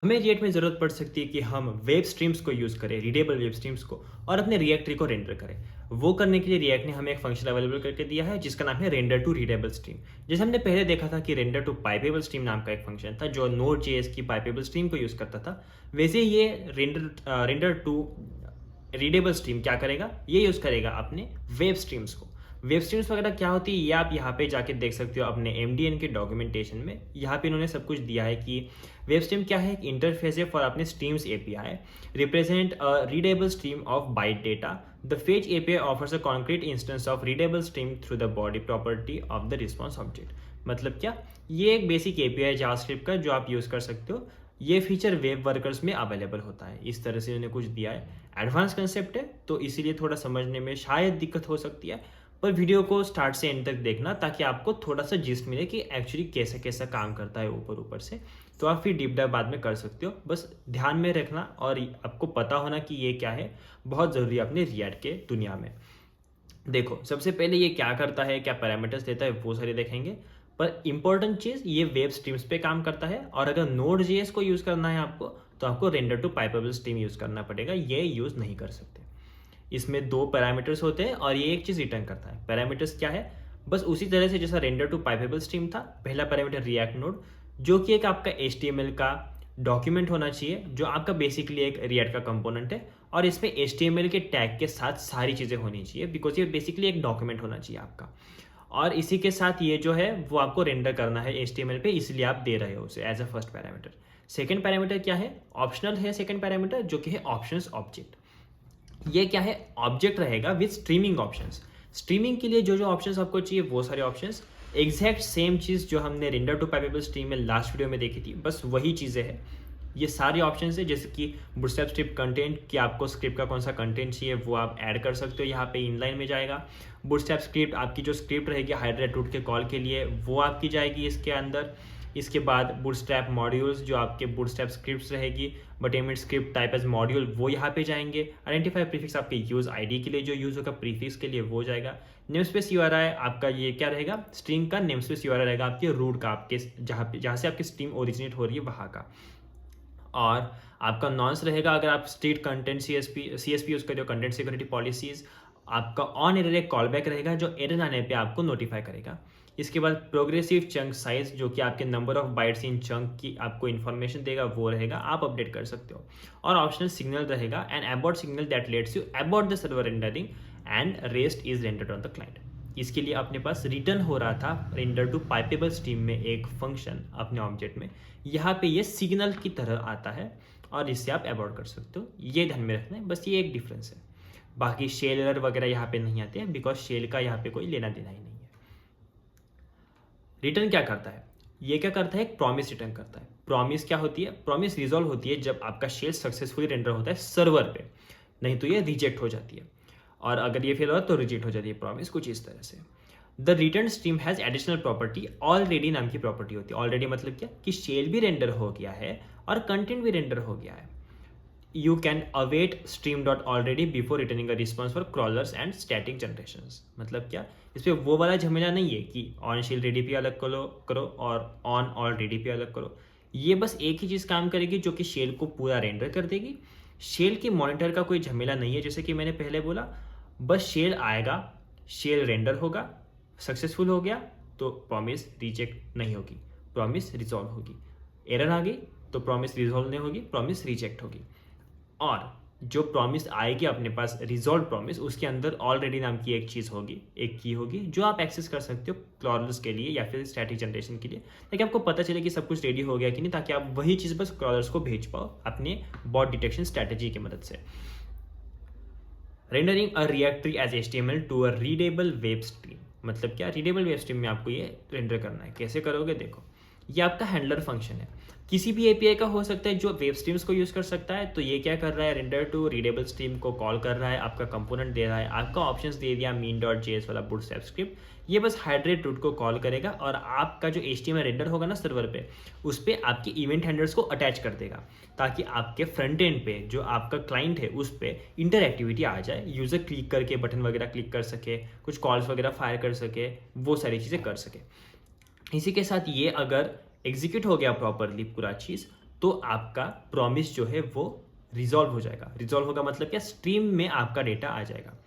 हमें रिएक्ट में ज़रूरत पड़ सकती है कि हम वेब स्ट्रीम्स को यूज़ करें, रीडेबल वेब स्ट्रीम्स को और अपने रिएक्ट ट्री को रेंडर करें। वो करने के लिए रिएक्ट ने हमें एक फंक्शन अवेलेबल करके दिया है जिसका नाम है रेंडर टू रीडेबल स्ट्रीम। जैसे हमने पहले देखा था कि रेंडर टू पाइपेबल स्ट्रीम नाम का एक फंक्शन था जो नोड जेएस की पाइपेबल स्ट्रीम को यूज़ करता था। वैसे ये रेंडर टू रीडेबल स्ट्रीम क्या करेगा, ये यूज़ करेगा अपने वेब स्ट्रीम्स को। वेब स्ट्रीम्स वगैरह क्या होती है ये आप यहाँ पे जाके देख सकते हो अपने एमडीएन के डॉक्यूमेंटेशन में। यहाँ पे इन्होंने सब कुछ दिया है कि वेब स्ट्रीम क्या है, एक इंटरफेस है फॉर अपने streams API represent a readable stream of byte data. The fetch API offers a concrete instance of readable stream through the body property of the response object. मतलब क्या, ये एक basic API JavaScript का जो आप use कर सकते हो। ये फीचर वेब वर्कर्स में अवेलेबल होता है। इस तरह से इन्होंने कुछ दिया है। एडवांस कंसेप्ट है तो इसीलिए थोड़ा समझने में शायद दिक्कत हो सकती है, पर वीडियो को स्टार्ट से एंड तक देखना ताकि आपको थोड़ा सा जिस्ट मिले कि एक्चुअली कैसा कैसा काम करता है ऊपर ऊपर से। तो आप फिर डीप डाइव बाद में कर सकते हो। बस ध्यान में रखना और आपको पता होना कि ये क्या है, बहुत ज़रूरी है अपने रिएक्ट के दुनिया में। देखो, सबसे पहले ये क्या करता है, क्या पैरामीटर्स देता है, वो सारे देखेंगे। पर इंपॉर्टेंट चीज़, ये वेब स्ट्रीम्स पे काम करता है और अगर नोड जेएस को यूज़ करना है आपको तो आपको रेंडर टू पाइपेबल स्ट्रीम यूज़ करना पड़ेगा। ये यूज़ नहीं कर सकते। इसमें दो पैरामीटर्स होते हैं और ये एक चीज़ रिटर्न करता है। पैरामीटर्स क्या है, बस उसी तरह से जैसा रेंडर टू पाइपेबल स्ट्रीम था। पहला पैरामीटर रिएक्ट नोड, जो कि एक आपका HTML का डॉक्यूमेंट होना चाहिए, जो आपका बेसिकली एक रिएक्ट का कंपोनेंट है और इसमें HTML के टैग के साथ सारी चीज़ें होनी चाहिए बिकॉज ये बेसिकली एक डॉक्यूमेंट होना चाहिए आपका। और इसी के साथ ये जो है वो आपको रेंडर करना है HTML पे, इसलिए आप दे रहे हो उसे as a first parameter. Second parameter क्या है, ऑप्शनल है सेकेंड पैरामीटर, जो कि है ऑप्शंस ऑब्जेक्ट। ये क्या है, ऑब्जेक्ट रहेगा विद स्ट्रीमिंग ऑप्शंस। स्ट्रीमिंग के लिए जो जो ऑप्शंस आपको चाहिए वो सारे ऑप्शंस, एग्जैक्ट सेम चीज़ जो हमने रेंडर टू पाइपेबल स्ट्रीम में लास्ट वीडियो में देखी थी, बस वही चीज़ें हैं। ये सारे ऑप्शंस है जैसे कि बूटस्ट्रैप स्क्रिप्ट कंटेंट, कि आपको स्क्रिप्ट का कौन सा कंटेंट चाहिए वो आप ऐड कर सकते हो, यहाँ पे इनलाइन में जाएगा। बूटस्ट्रैप स्क्रिप्ट, आपकी जो स्क्रिप्ट रहेगी हाइड्रेट रूट के कॉल के लिए वो आपकी जाएगी इसके अंदर। इसके बाद बूटस्ट्रैप मॉड्यूल्स, जो आपके बूटस्ट्रैप स्क्रिप्ट्स रहेगी but emit script type as module, वो यहाँ पे जाएंगे। आइडेंटिफाई प्रीफिक्स, आपके यूज आईडी के लिए जो यूज होगा प्रीफिक्स के लिए वो जाएगा। नेमस्पेस यूआरआई आपका ये क्या रहेगा, स्ट्रिंग का नेमस्पेस यूआरआई रहेगा आपके रूट का, आपके जहाँ से आपकी स्ट्रीम ओरिजिनेट हो रही है वहाँ का। और आपका नॉन्स रहेगा अगर आप स्ट्रीट कंटेंट सीएसपी यूज कर हो, कंटेंट सिक्योरिटी पॉलिसीज। आपका ऑन एरर एक कॉल बैक रहेगा जो एरर आने पे आपको नोटिफाई करेगा। इसके बाद प्रोग्रेसिव चंक साइज, जो कि आपके number of bytes in chunk की आपको इन्फॉर्मेशन देगा, वो रहेगा, आप अपडेट कर सकते हो। और ऑप्शनल सिग्नल रहेगा and about signal that let's you about the server rendering and rest is rendered on the client. इसके लिए अपने पास रिटर्न हो रहा था रेंडर टू पाइपेबल स्ट्रीम में एक फंक्शन अपने ऑब्जेक्ट में, यहाँ पे ये सिग्नल की तरह आता है और इससे आप अवॉइड कर सकते हो। ये ध्यान में रखना है, बस ये एक डिफरेंस है। बाकी शेल एरर वगैरह यहाँ पे नहीं आते हैं बिकॉज शेल का यहाँ पे कोई लेना देना ही नहीं है। रिटर्न क्या करता है, ये क्या करता है, एक प्रॉमिस रिटर्न करता है। प्रॉमिस क्या होती है, प्रॉमिस रिजॉल्व होती है जब आपका शेल सक्सेसफुली रेंडर होता है सर्वर पे, नहीं तो ये रिजेक्ट हो जाती है। और अगर ये फेल हो तो रिजेक्ट हो जाती है प्रॉमिस, कुछ इस तरह से। The return stream has additional property already नाम की प्रॉपर्टी होती है। ऑलरेडी मतलब क्या, कि शेल भी रेंडर हो गया है और कंटेंट भी रेंडर हो गया है। You can await stream dot already before returning a response for crawlers and static generation. मतलब क्या, इस पर वो वाला झमेला नहीं है कि ऑन शेल रेडी पे अलग करो और ऑन ऑल रेडी पे अलग करो। ये बस एक ही चीज़ काम करेगी जो कि शेल को पूरा रेंडर कर देगी। शेल की मॉनिटर का कोई झमेला नहीं है, जैसे कि मैंने पहले बोला। बस शेल आएगा, शेल रेंडर होगा, सक्सेसफुल हो गया तो प्रॉमिस रिजेक्ट नहीं होगी, प्रॉमिस रिजॉल्व होगी। एरर आ गई तो प्रॉमिस रिजॉल्व नहीं होगी, प्रॉमिस रिजेक्ट होगी। और जो प्रॉमिस आएगी अपने पास रिजॉल्व प्रॉमिस, उसके अंदर ऑलरेडी नाम की एक चीज़ होगी, एक की होगी जो आप एक्सेस कर सकते हो क्लॉरल्स के लिए या फिर स्टैटिक जनरेशन के लिए, ताकि आपको पता चले कि सब कुछ रेडी हो गया कि नहीं, ताकि आप वही चीज़ बस क्लॉरल्स को भेज पाओ अपने बॉट डिटेक्शन स्ट्रैटेजी की मदद से। Rendering a React tree as HTML to a readable web stream. मतलब क्या, रीडेबल वेब स्ट्रीम में आपको ये रेंडर करना है। कैसे करोगे, देखो, ये आपका हैंडलर फंक्शन है, किसी भी एपीआई का हो सकता है जो वेब स्ट्रीम्स को यूज़ कर सकता है। तो ये क्या कर रहा है, रेंडर टू रीडेबल स्ट्रीम को कॉल कर रहा है, आपका कंपोनेंट दे रहा है, आपका ऑप्शंस दे दिया mean.js वाला बूटस्ट्रैप स्क्रिप्ट। ये बस हाइड्रेट रूट को कॉल करेगा और आपका जो HTML रेंडर होगा ना सर्वर पे, उस पर आपके इवेंट हैंडलर्स को अटैच कर देगा, ताकि आपके फ्रंट एंड पे जो आपका क्लाइंट है उस पर इंटरएक्टिविटी आ जाए, यूज़र क्लिक करके बटन वगैरह क्लिक कर सके, कुछ कॉल्स वगैरह फायर कर सके, वो सारी चीज़ें कर सके। इसी के साथ ये अगर एग्जीक्यूट हो गया प्रॉपरली पूरा चीज़, तो आपका प्रॉमिस जो है वो रिजॉल्व हो जाएगा। रिजॉल्व होगा मतलब क्या, स्ट्रीम में आपका डेटा आ जाएगा।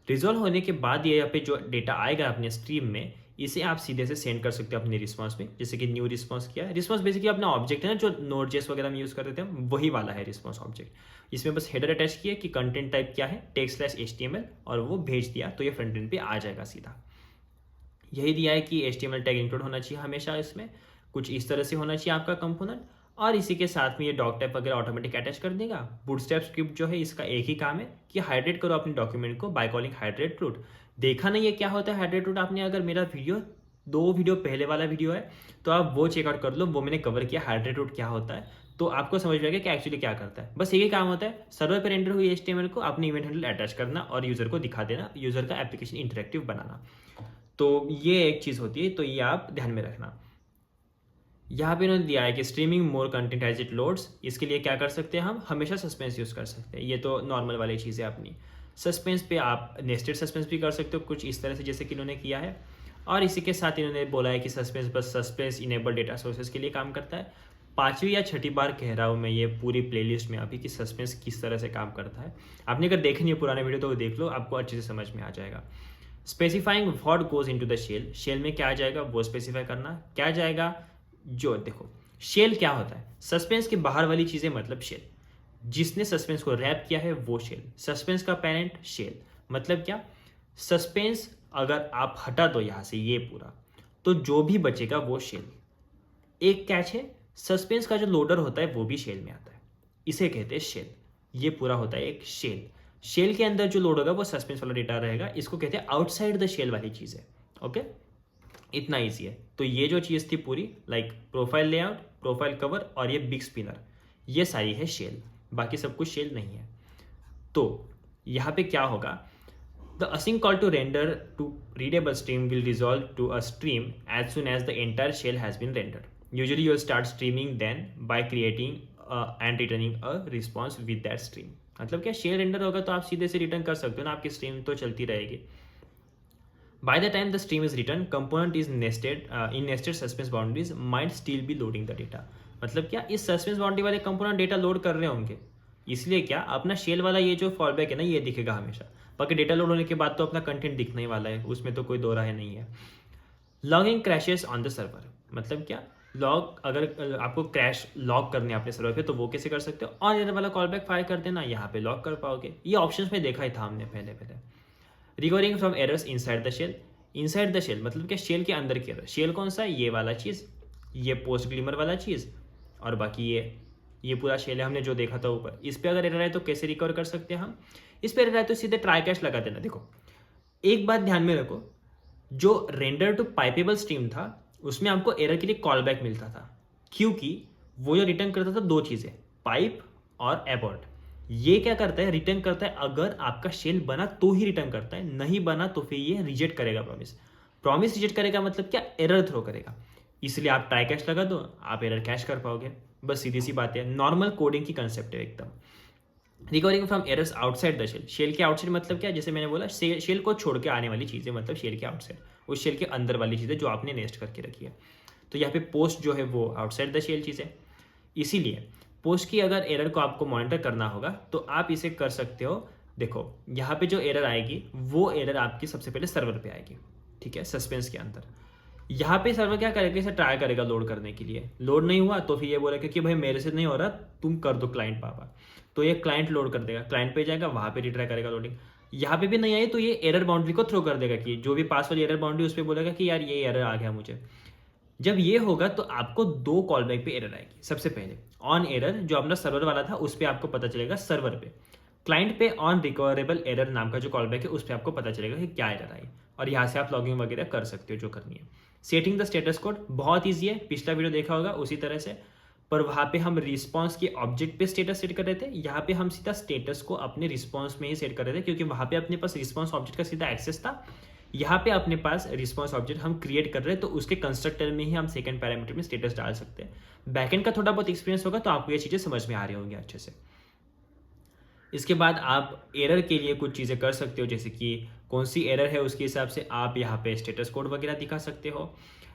रिजॉल्व होने के बाद ये यहाँ पे जो डेटा आएगा अपने स्ट्रीम में, इसे आप सीधे से सेंड कर सकते हो अपने रिस्पॉन्स में। जैसे कि न्यू रिस्पॉन्स किया है, रिस्पॉन्स बेसिकली अपना ऑब्जेक्ट है ना, जो नोड.जेएस वगैरह में यूज़ करते थे हम, वही वाला है रिस्पॉन्स ऑब्जेक्ट। इसमें बस हेडर अटैच किया कि कंटेंट टाइप क्या है, text/html, और वो भेज दिया तो ये फ्रंट एंड पे आ जाएगा सीधा। यही दिया है कि HTML टैग इंक्लूड होना चाहिए हमेशा, इसमें कुछ इस तरह से होना चाहिए आपका कंपोनेंट, और इसी के साथ में ये डॉक टाइप वगैरह ऑटोमेटिक अटैच कर देगा। बूटस्ट्रैप स्क्रिप्ट जो है इसका एक ही काम है कि हाइड्रेट करो अपने डॉक्यूमेंट को बाय कॉलिंग हाइड्रेट रूट। देखा नहीं है क्या होता है हाइड्रेट रूट आपने? अगर मेरा वीडियो 2 वीडियो पहले वाला वीडियो है तो आप वो चेकआउट कर लो, वो मैंने कवर किया हाइड्रेट रूट क्या होता है, तो आपको समझ में आएगा कि एक्चुअली क्या करता है। बस यही काम होता है, सर्वर पर रेंडर हुई HTML को अपने इवेंट हैंडल अटैच करना और यूजर को दिखा देना, यूजर का एप्लीकेशन इंटरेक्टिव बनाना। तो ये एक चीज़ होती है, तो ये आप ध्यान में रखना। यहाँ पे इन्होंने दिया है कि streaming more content as it loads. इसके लिए क्या कर सकते हैं, हम हमेशा सस्पेंस यूज़ कर सकते हैं। ये तो नॉर्मल वाली चीज़ है अपनी। सस्पेंस पे आप नेस्टेड सस्पेंस भी कर सकते हो कुछ इस तरह से जैसे कि इन्होंने किया है। और इसी के साथ इन्होंने बोला है कि सस्पेंस बस सस्पेंस इनेबल डेटा सोर्सेज के लिए काम करता है। 5वीं या 6ठी बार कह रहा हूँ मैं ये पूरी प्लेलिस्ट में अभी कि सस्पेंस किस तरह से काम करता है। आपने अगर देखनी है पुराने वीडियो तो वो देख लो, आपको अच्छे से समझ में आ जाएगा। Specifying what goes into the shell, shell में क्या आ जाएगा वो स्पेसिफाई करना। क्या जाएगा, जो देखो शेल क्या होता है, सस्पेंस के बाहर वाली चीजें मतलब शेल। जिसने सस्पेंस को रैप किया है वो शेल, सस्पेंस का पेरेंट शेल। मतलब क्या, सस्पेंस अगर आप हटा दो यहाँ से ये पूरा, तो जो भी बचेगा वो शेल। एक कैच है, सस्पेंस का जो लोडर होता है वो भी शेल में आता है, इसे कहते हैं शेल। ये पूरा होता है एक शेल। शेल के अंदर जो लोड होगा वो सस्पेंस वाला डेटा रहेगा, इसको कहते हैं आउटसाइड द शेल वाली चीज़ है। ओके, इतना ईजी है। तो ये जो चीज़ थी पूरी, like profile layout, profile cover और ये बिग स्पिनर, ये सारी है शेल, बाकी सब कुछ शेल नहीं है। तो यहाँ पे क्या होगा, the async call to render to readable stream will resolve to a stream as soon as the entire shell has been rendered. Usually you'll start streaming then by creating and returning a response with that stream. मतलब क्या, shell render होगा तो आप सीधे से return कर सकते हो ना, आपकी स्ट्रीम तो चलती रहेगी। By the time the stream is written, component is nested in nested suspense boundaries might still be loading the data. मतलब क्या, इस सस्पेंस बाउंड्री वाले कंपोनेंट डेटा लोड कर रहे होंगे, इसलिए क्या अपना शेल वाला ये जो फॉलबैक है ना ये दिखेगा हमेशा। बाकी डेटा लोड होने के बाद तो अपना कंटेंट दिखने ही वाला है, उसमें तो कोई दो राय नहीं है। Logging crashes on the server, मतलब क्या, लॉग अगर आपको क्रैश लॉग करने अपने सर्वर पे तो वो कैसे कर सकते हो, ऑन एरर वाला कॉल बैक फायर कर देना, यहाँ पे लॉग कर पाओगे। ये ऑप्शंस में देखा ही था हमने पहले। Recovering from errors inside the shell, inside the shell मतलब क्या, शेल के अंदर की एरर। शेल कौन सा है, ये वाला चीज़, ये पोस्ट ग्लिमर वाला चीज़, और बाकी ये पूरा शेल है हमने जो देखा था ऊपर। इस पर अगर एरर है तो कैसे रिकवर कर सकते हैं हम, इस पर एरर है तो सीधे ट्राई कैश लगा देना। देखो एक बात ध्यान में रखो, जो रेंडर टू पाइपेबल स्ट्रीम था उसमें आपको एरर के लिए कॉल बैक मिलता था, क्योंकि वो जो रिटर्न करता था दो चीज़ें, पाइप और एबॉर्ट। ये क्या करता है, रिटर्न करता है अगर आपका शेल बना तो ही रिटर्न करता है, नहीं बना तो फिर ये रिजेक्ट करेगा प्रॉमिस रिजेक्ट करेगा, मतलब क्या, एरर थ्रो करेगा। इसलिए आप ट्राई कैश लगा दो, आप एरर कैश कर पाओगे। बस सीधी सी बात है, नॉर्मल कोडिंग की कंसेप्ट है एकदम। Recovering from errors outside the shell, shell के आउटसाइड मतलब क्या, जैसे मैंने बोला शेल को छोड़ के आने वाली चीज़ें, मतलब शेल के आउटसाइड, उस शेल के अंदर वाली चीज़ें जो आपने नेस्ट करके रखी है। तो यहाँ पे पोस्ट जो है वो आउटसाइड द शेल चीज़ है, इसीलिए पोस्ट की अगर एरर को आपको मॉनिटर करना होगा तो आप इसे कर सकते हो। देखो यहाँ पे जो एरर आएगी वो एरर आपकी सबसे पहले सर्वर पे आएगी, ठीक है, सस्पेंस के अंदर। यहाँ पे सर्वर क्या करेगा, इसे ट्राई करेगा लोड करने के लिए। लोड नहीं हुआ तो फिर ये बोलेगा कि भाई मेरे से नहीं हो रहा, तुम कर दो क्लाइंट पापा। तो ये क्लाइंट लोड कर देगा, क्लाइंट पे जाएगा, वहाँ पे रिट्राई करेगा लोडिंग। यहाँ पे भी नहीं आई तो ये एरर बाउंड्री को थ्रो कर देगा, कि जो भी पास वाली एरर बाउंड्री उस पर बोलेगा कि यार ये एरर आ गया मुझे। जब ये होगा तो आपको 2 कॉल बैक पे एरर आएगी। सबसे पहले ऑन एरर जो अपना सर्वर वाला था उस पर आपको पता चलेगा सर्वर पे, क्लाइंट पे ऑन रिकवरेबल एरर नाम का जो कॉल बैक है उस पर आपको पता चलेगा कि क्या एरर आई, और यहाँ से आप लॉगिंग वगैरह कर सकते हो जो करनी है। सेटिंग द स्टेटस कोड बहुत ईजी है, पिछला वीडियो देखा होगा उसी तरह से, पर वहाँ पे हम रिस्पॉन्स के ऑब्जेक्ट पे स्टेटस सेट कर रहे थे, यहाँ पे हम सीधा स्टेटस को अपने रिस्पॉन्स में ही सेट कर रहे थे, क्योंकि वहाँ पे अपने पास रिस्पॉन्स ऑब्जेक्ट का सीधा एक्सेस था। यहाँ पे अपने पास रिस्पॉन्स ऑब्जेक्ट हम क्रिएट कर रहे हैं तो उसके कंस्ट्रक्टर में ही हम सेकंड पैरामीटर में स्टेटस डाल सकते हैं। बैकएंड का थोड़ा बहुत एक्सपीरियंस होगा तो आपको ये चीज़ें समझ में आ रही होंगी अच्छे से। इसके बाद आप एरर के लिए कुछ चीज़ें कर सकते हो, जैसे कि कौन सी एरर है उसके हिसाब से आप यहाँ पे स्टेटस कोड वगैरह दिखा सकते हो।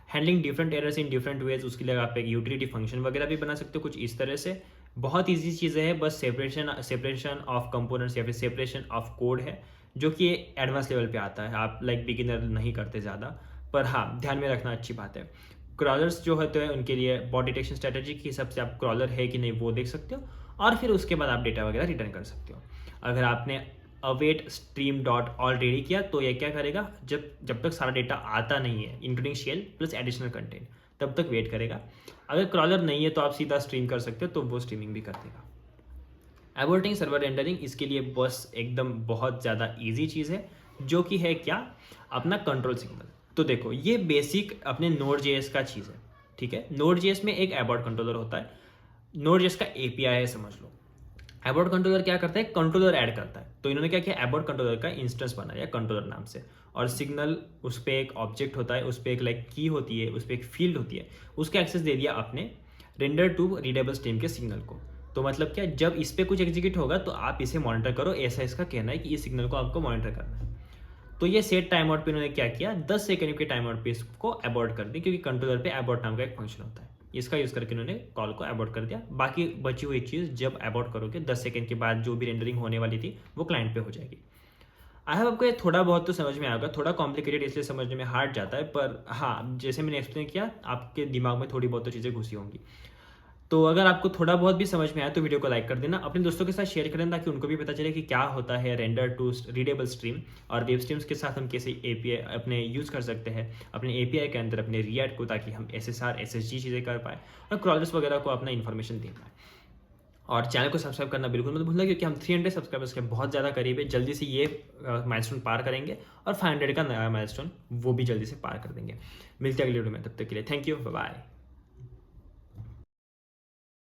Handling different errors in different ways, उसके लिए आप एक यूटिलिटी फंक्शन वगैरह भी बना सकते हो कुछ इस तरह से। बहुत ईजी चीज़ें हैं, बस सेपरेशन ऑफ कंपोनेंट्स या फिर सेपरेशन ऑफ कोड है, जो कि एडवांस लेवल पे आता है। आप लाइक बिगिनर नहीं करते ज़्यादा, पर हाँ ध्यान में रखना अच्छी बात है। क्रॉलर्स जो होते हैं उनके लिए बॉट डिटेक्शन स्ट्रेटजी के हिसाब से आप क्रॉलर है कि नहीं वो देख सकते हो, और फिर उसके बाद आप डेटा वगैरह रिटर्न कर सकते हो। अगर आपने अवेट स्ट्रीम डॉट ऑलरेडी किया तो ये क्या करेगा, जब तक सारा डेटा आता नहीं है including shell plus additional content, तब तक वेट करेगा। अगर क्रॉलर नहीं है तो आप सीधा स्ट्रीम कर सकते हो, तो वो स्ट्रीमिंग भी कर देगा। एबोर्टिंग सर्वर रेंडरिंग, इसके लिए बस एकदम बहुत ज़्यादा ईजी चीज़ है, जो कि है क्या, अपना कंट्रोल सिग्नल। तो देखो ये बेसिक अपने Node.js का चीज़ है, ठीक है। Node.js में एक एबॉर्ट कंट्रोलर होता है, Node.js का API है समझ लो। एबॉर्ट कंट्रोलर क्या करता है, कंट्रोलर ऐड करता है। तो इन्होंने क्या किया, एबॉर्ट कंट्रोलर का इंस्टेंस बनाया कंट्रोलर नाम से, और सिग्नल उस पर एक ऑब्जेक्ट होता है, उस पर एक लाइक की होती है, उस पर एक फील्ड होती है, उसका एक्सेस दे दिया अपने रेंडर टू रीडेबल स्ट्रीम के सिग्नल को। तो मतलब क्या, जब इस पर कुछ एग्जीक्यूट होगा तो आप इसे मॉनिटर करो, ऐसा इसका कहना है कि इस सिग्नल को आपको मॉनिटर करना है। तो ये सेट टाइम आउट पे उन्होंने क्या किया, 10 सेकंड के टाइम आउट पे इसको अबॉर्ट कर दी, क्योंकि कंट्रोलर पे अबॉर्ट नाम का एक फंक्शन होता है, इसका यूज़ करके उन्होंने कॉल को अबॉर्ट कर दिया। बाकी बची हुई चीज़ जब अबॉर्ट करोगे 10 सेकंड के बाद जो भी रेंडरिंग होने वाली थी वो क्लाइंट पे हो जाएगी। आई होप आपको ये थोड़ा बहुत तो समझ में आएगा, थोड़ा कॉम्प्लिकेटेड इसलिए समझने में हार्ड जाता है, पर हाँ जैसे मैंने एक्सप्लेन किया आपके दिमाग में थोड़ी बहुत तो चीज़ें घुसी होंगी। तो अगर आपको थोड़ा बहुत भी समझ में आया तो वीडियो को लाइक कर देना, अपने दोस्तों के साथ शेयर करें, ताकि उनको भी पता चले कि क्या होता है रेंडर टू रीडेबल स्ट्रीम, और वेब स्ट्रीम्स के साथ हम कैसे API अपने यूज़ कर सकते हैं अपने API के अंदर अपने रिएक्ट को, ताकि हम SSR SSG चीज़ें कर पाए और क्रॉलर्स वगैरह को अपना इन्फॉर्मेशन दे पाए। और चैनल को सब्सक्राइब करना बिल्कुल मत भूलना, क्योंकि हम 300 सब्सक्राइबर्स के बहुत ज़्यादा करीब है। जल्दी से ये माइलस्टोन पार करेंगे, और 500 का नया माइलस्टोन वो भी जल्दी से पार कर देंगे। मिलते हैं अगले वीडियो में, तब तक के लिए थैंक यू, बाय बाय।